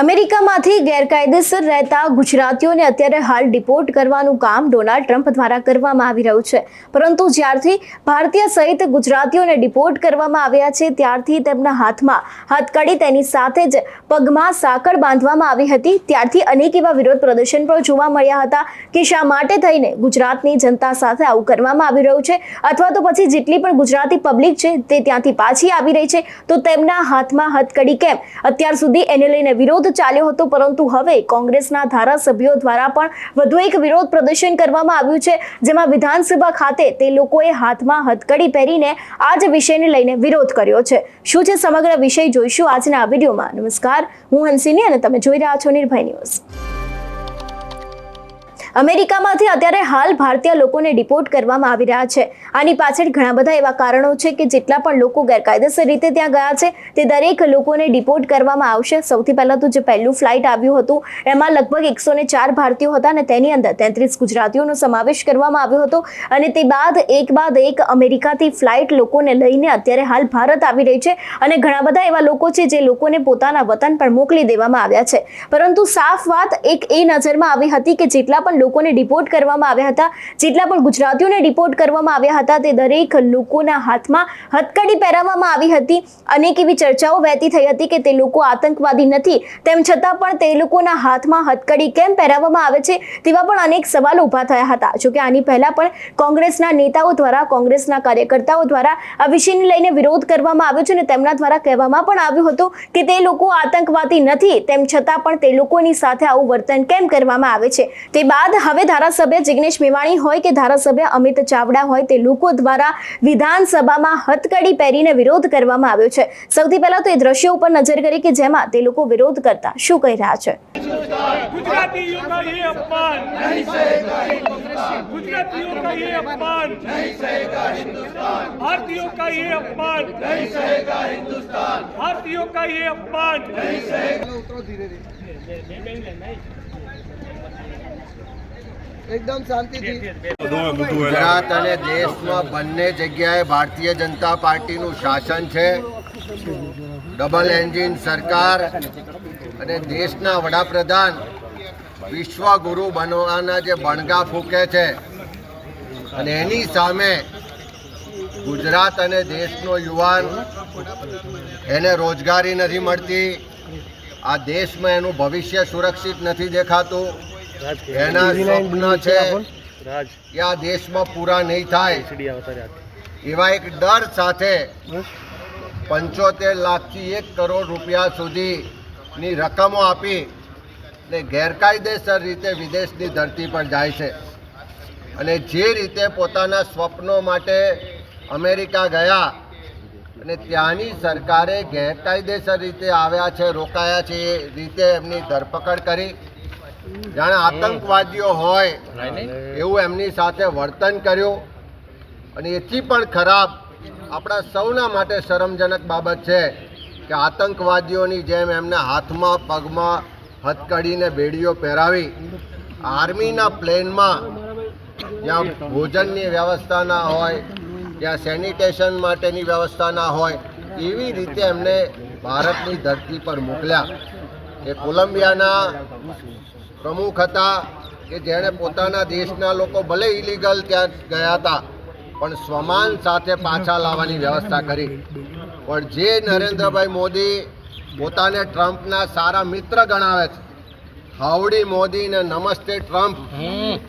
અમેરિકામાંથી ગેરકાયદેસર રહેતા ગુજરાતીઓને અત્યારે હાલ ડિપોર્ટ કરવાનું કામ ડોનાલ્ડ ટ્રમ્પ દ્વારા કરવામાં આવી રહ્યું છે, પરંતુ જ્યારથી ભારતીય સહિત ગુજરાતીઓને ડિપોર્ટ કરવામાં આવ્યા છે ત્યારથી તેમના હાથમાં હથકડી, તેની સાથે જ પગમાં સાંકળ બાંધવામાં આવી હતી। ત્યારથી અનેક એવા વિરોધ પ્રદર્શન પણ જોવા મળ્યા હતા કે શા માટે થઈને ગુજરાતની જનતા સાથે આવું કરવામાં આવી રહ્યું છે, અથવા તો પછી જેટલી પણ ગુજરાતી પબ્લિક છે તે ત્યાંથી પાછી આવી રહી છે તો તેમના હાથમાં હથકડી કેમ? અત્યાર સુધી એને લઈને વિરોધ ચાલ્યો હતો, પરંતુ હવે કોંગ્રેસના ધારાસભ્યો દ્વારા પણ વધુ એક વિરોધ પ્રદર્શન કરવામાં આવ્યું છે, જેમાં વિધાનસભા ખાતે તે લોકોએ હાથમાં હથકડી પહેરીને આ જ વિષયને લઈને વિરોધ કર્યો છે। શું છે સમગ્ર વિષય જોઈશું આજના આ વિડીયોમાં। નમસ્કાર, હું હંસિની અને તમે જોઈ રહ્યા છો નિર્ભય ન્યૂઝ। અમેરિકામાંથી અત્યારે હાલ ભારતીય લોકોને ડિપોર્ટ કરવામાં આવી રહ્યા છે। આની પાછળ ઘણા બધા એવા કારણો છે કે જેટલા પણ લોકો ગેરકાયદેસર રીતે ત્યાં ગયા છે તે દરેક લોકોને ડિપોર્ટ કરવામાં આવશે। સૌથી પહેલા તો જે પહેલું ફ્લાઇટ આવ્યું હતું એમાં લગભગ 104 ભારતીયો હતા અને તેની અંદર 33 ગુજરાતીઓનો સમાવેશ કરવામાં આવ્યો હતો, અને તે બાદ એક અમેરિકાથી ફ્લાઇટ લોકોને લઈને અત્યારે હાલ ભારત આવી રહી છે, અને ઘણા બધા એવા લોકો છે જે લોકોને પોતાના વતન પર મોકલી દેવામાં આવ્યા છે। પરંતુ સાફ વાત એક એ નજરમાં આવી હતી કે જેટલા પણ લોકોને ડિપોર્ટ કરવામાં આવ્યા હતા, જેટલા પણ ગુજરાતીઓને ડિપોર્ટ કરવામાં આવ્યા હતા, તે દરેક લોકોના હાથમાં હથકડી પહેરાવવામાં આવી હતી। અનેક એવી ચર્ચાઓ વહેતી થઈ હતી કે તે લોકો આતંકવાદી નથી, તેમ છતાં પણ તે લોકોના હાથમાં હથકડી કેમ પહેરાવવામાં આવે છે તેવા પણ અનેક સવાલો ઊભા થયા હતા। જો કે આની પહેલા પણ કોંગ્રેસના નેતાઓ દ્વારા, કોંગ્રેસના કાર્યકર્તાઓ દ્વારા આ વિષયને લઈને વિરોધ કરવામાં આવ્યો છે, અને તેમના દ્વારા કહેવામાં પણ આવ્યું હતું કે તે લોકો આતંકવાદી નથી, તેમ છતાં પણ તે લોકોની સાથે આવું વર્તન કેમ કરવામાં આવે છે। તે બાદ હવે ધારાસભ્ય જિગ્નેશ મેવાણી હોય કે ધારાસભ્ય અમિત ચાવડા હોય, તે લોકો દ્વારા વિધાનસભામાં હથકડી પહેરીને વિરોધ કરવામાં આવ્યો છે। સૌથી પહેલા તો એ દ્રશ્યો ઉપર નજર કરી કે જેમાં તે લોકો વિરોધ કરતા શું કહી રહ્યા છે। गुजरातियों का ये अपमान नहीं सहेगा हिंदुस्तान, गुजरातियों का ये अपमान नहीं सहेगा हिंदुस्तान, भारतीयों का ये अपमान नहीं सहेगा हिंदुस्तान, भारतीयों का ये अपमान नहीं सहेगा। एकदम शांतिથી ગુજરાત અને દેશમાં બંને જગ્યાએ ભારતીય જનતા પાર્ટીનું શાસન છે। ડબલ એન્જિન સરકાર અને દેશના વડાપ્રધાન વિશ્વગુરુ બનવાના જે બણગા ફૂંકે છે, અને એની સામે ગુજરાત અને દેશનો યુવાન, એને રોજગારી નથી મળતી, આ દેશમાં એનું ભવિષ્ય સુરક્ષિત નથી દેખાતું, એના સ્વપ્ન છે કે આ દેશમાં પૂરા નહીં થાય, એવા એક ડર સાથે 75 લાખથી 1 કરોડ રૂપિયા સુધીની રકમો આપી ને ગેરકાયદેસર રીતે વિદેશની ધરતી પર જાય છે। અને જે રીતે પોતાના સ્વપ્નો માટે અમેરિકા ગયા અને ત્યાંની સરકારે ગેરકાયદેસર રીતે આવ્યા છે, રોકાયા છે, એ રીતે એમની ધરપકડ કરી, જાણે આતંકવાદીઓ હોય એવું એમની સાથે વર્તન કર્યું। અને એથી પણ ખરાબ આપણા સૌના માટે શરમજનક બાબત છે કે આતંકવાદીઓની જેમ એમના હાથમાં પગમાં હથકડીને બેડીઓ પહેરાવી, આર્મીના પ્લેનમાં જ્યાં ભોજનની વ્યવસ્થા ના હોય, જ્યાં સેનિટેશન માટેની વ્યવસ્થા ના હોય, એવી રીતે એમને ભારતની ધરતી પર મોકલ્યા। એ કોલંબિયાના પ્રમુખ હતા કે જેણે પોતાના દેશના લોકો ભલે ઇલીગલ ત્યાં ગયા હતા પણ સ્વમાન સાથે પાછા લાવવાની વ્યવસ્થા કરી। પણ જે નરેન્દ્રભાઈ મોદી પોતાને ટ્રમ્પના સારા મિત્ર ગણાવે છે, હાઉડી મોદી ને નમસ્તે ટ્રમ્પ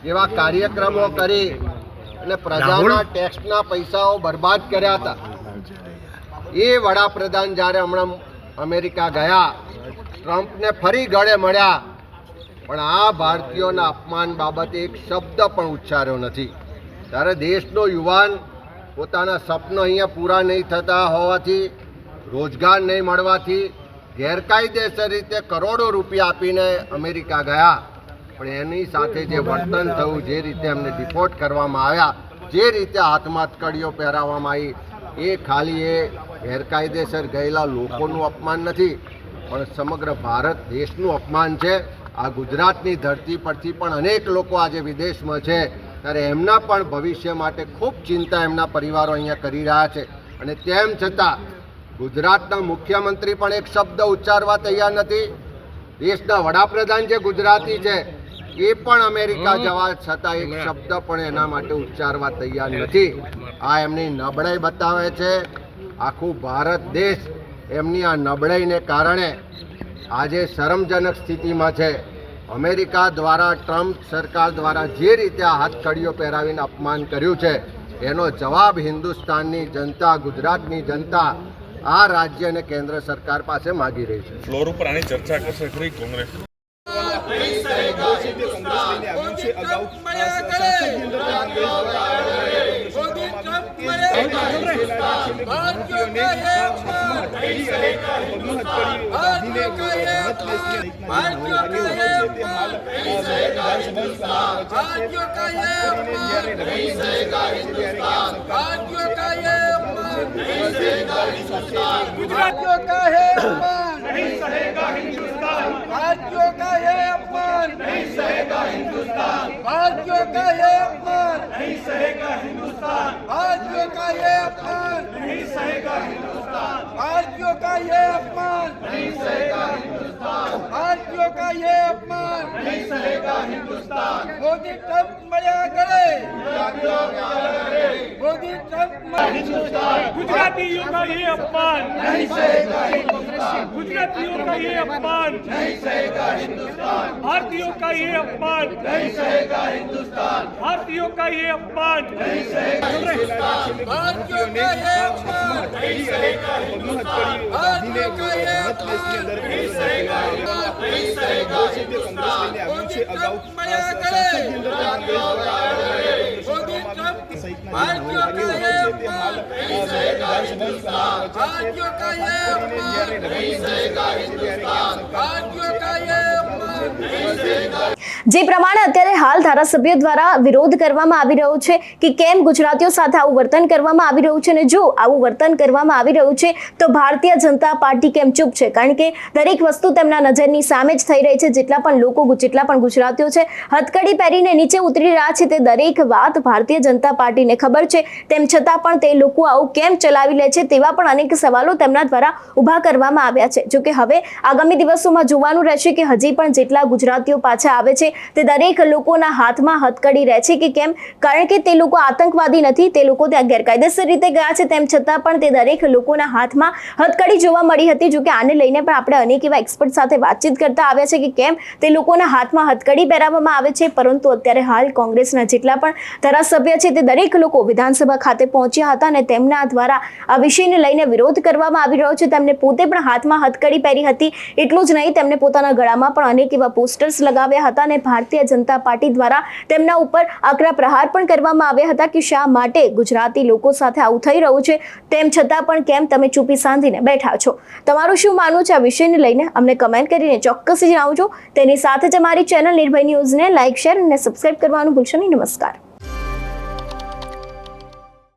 જેવા કાર્યક્રમો કરી અને પ્રજાના ટેક્સના પૈસાઓ બરબાદ કર્યા હતા, એ વડાપ્રધાન જ્યારે હમણાં અમેરિકા ગયા, ટ્રમ્પને ફરી ગળે મળ્યા, પણ આ ભારતીયોના અપમાન બાબતે એક શબ્દ પણ ઉચ્ચાર્યો નથી। ત્યારે દેશનો યુવાન પોતાના સપનો અહીંયા પૂરા નહીં થતા હોવાથી, રોજગાર નહીં મળવાથી ગેરકાયદેસર રીતે કરોડો રૂપિયા આપીને અમેરિકા ગયા, પણ એની સાથે જે વર્તન થયું, જે રીતે એમને ડિપોર્ટ કરવામાં આવ્યા, જે રીતે હાથમાં હથકડીઓ પહેરાવવામાં આવી, એ ખાલી એ ગેરકાયદેસર ગયેલા લોકોનું અપમાન નથી પણ સમગ્ર ભારત દેશનું અપમાન છે। આ ગુજરાતની ધરતી પરથી પણ અનેક લોકો આજે વિદેશમાં છે, ત્યારે એમના પણ ભવિષ્ય માટે ખૂબ ચિંતા એમના પરિવારો અહીંયા કરી રહ્યા છે, અને તેમ છતાં ગુજરાતના મુખ્યમંત્રી પણ એક શબ્દ ઉચ્ચારવા તૈયાર નથી, દેશના વડાપ્રધાન જે ગુજરાતી છે એ પણ અમેરિકા જવા છતાં એક શબ્દ પણ એના માટે ઉચ્ચારવા તૈયાર નથી. આ એમની નબળાઈ બતાવે છે. આખું ભારત દેશ એમની આ નબળાઈને કારણે આજે શરમજનક સ્થિતિમાં છે. અમેરિકા દ્વારા ટ્રમ્પ સરકાર દ્વારા જે રીતે આ હાથકડીઓ પહેરાવીને અપમાન કર્યું છે એનો જવાબ હિન્દુસ્તાનની જનતા, ગુજરાતની જનતા આ રાજ્ય અને કેન્દ્ર સરકાર પાસે માગી રહી છે. ફ્લોર ઉપર આની ચર્ચા કરશે ખરી કોંગ્રેસ? गुजरातियों का है अपमान नहीं सहेगा हिंदुस्तान। भारतीयों का है अपमान नहीं सहेगा हिंदुस्तान। भारतीयों का है अपमान नहीं सहेगा हिंदुस्तान। भारतीयों का है अपमान नहीं सहेगा हिंदुस्तान। भारतीयों का ये अपमान नहीं सहेगा हिंदुस्तान। भारतीयों का ये अपमान नहीं सहेगा हिंदुस्तान। मोदी ट्रंप मर्या करे, मोदी ट्रंप हिंदुस्तान। गुजरातियों का ये अपमान नहीं सहेगा हिंदुस्तान। गुजरातियों का ये अपमान नहीं सहेगा हिंदुस्तान। भारतीयों का ये अपमान नहीं सहेगा हिंदुस्तान। भारतीयों का ये अपमान नहीं सहेगा हिंदुस्तान। भारतीयों का ये अपमान नहीं सहेगा हिंदुस्तान। भारतीयों का ये अपमान नहीं सहेगा नहीं सहेगा हिंदुस्तान। मोदी ट्रंप मर्या करे, मोदी ट्रंप। भारतीयों का ये अपमान नहीं सहेगा हिंदुस्तान। भारतीयों का ये अपमान नहीं सहेगा हिंदुस्तान। भारतीयों का ये अपमान नहीं सहेगा। જે પ્રમાણે અત્યારે હાલ ધારાસભ્યો દ્વારા વિરોધ કરવામાં આવી રહ્યો છે કે કેમ ગુજરાતીઓ સાથે આવું વર્તન કરવામાં આવી રહ્યું છે, અને જો આવું વર્તન કરવામાં આવી રહ્યું છે તો ભારતીય જનતા પાર્ટી કેમ ચૂપ છે? કારણ કે દરેક વસ્તુ તેમના નજરની સામે જ થઈ રહી છે. જેટલા પણ લોકો, જેટલા પણ ગુજરાતીઓ છે હથકડી પહેરીને નીચે ઉતરી રહ્યા છે તે દરેક વાત ભારતીય જનતા પાર્ટીને ખબર છે. તેમ છતાં પણ તે લોકો આવું કેમ ચલાવી લે છે તેવા પણ અનેક સવાલો તેમના દ્વારા ઊભા કરવામાં આવ્યા છે. જો કે હવે આગામી દિવસોમાં જોવાનું રહેશે કે હજી પણ જેટલા ગુજરાતીઓ પાછા આવે છે તે દરેક લોકોના હાથમાં હથકડી રહે છે કે કેમ, કારણ કે તે લોકો આતંકવાદી નથી, તે લોકો ત્યાં ગેરકાયદેસર રીતે ગયા છે. તેમ છતાં પણ તે દરેક લોકોના હાથમાં હથકડી જોવા મળી હતી. જો કે આને લઈને પણ આપણે અનેક એવા એક્સપર્ટ સાથે વાતચીત કરતા આવ્યા છે કે કેમ તે લોકોના હાથમાં હથકડી પહેરાવવામાં આવે છે. પરંતુ અત્યારે હાલ કોંગ્રેસના જેટલા પણ ધારાસભ્ય છે તે દરેક લોકો વિધાનસભા ખાતે પહોંચ્યા હતા અને તેમના દ્વારા આ વિષયને લઈને વિરોધ કરવામાં આવી રહ્યો છે. તેમને પોતે પણ હાથમાં હથકડી પહેરી હતી. એટલું જ નહીં, તેમને પોતાના ગળામાં પણ અનેક એવા પોસ્ટર્સ લગાવ્યા હતા અને ભારતીય જનતા પાર્ટી દ્વારા તેમના ઉપર આકરા પ્રહાર પણ કરવામાં આવ્યા હતા કે શા માટે ગુજરાતી લોકો સાથે આવું થઈ રહ્યું છે, તેમ છતાં પણ કેમ તમે ચૂપી સાંધીને બેઠા છો? તમારું શું માનવું છે આ વિષયને લઈને અમને કમેન્ટ કરીને ચોક્કસ જણાવજો. તેની સાથે જ અમારી ચેનલ નિર્ભય ન્યૂઝને લાઇક, શેર અને સબસ્ક્રાઇબ કરવાનું ભૂલશો નહીં. નમસ્કાર.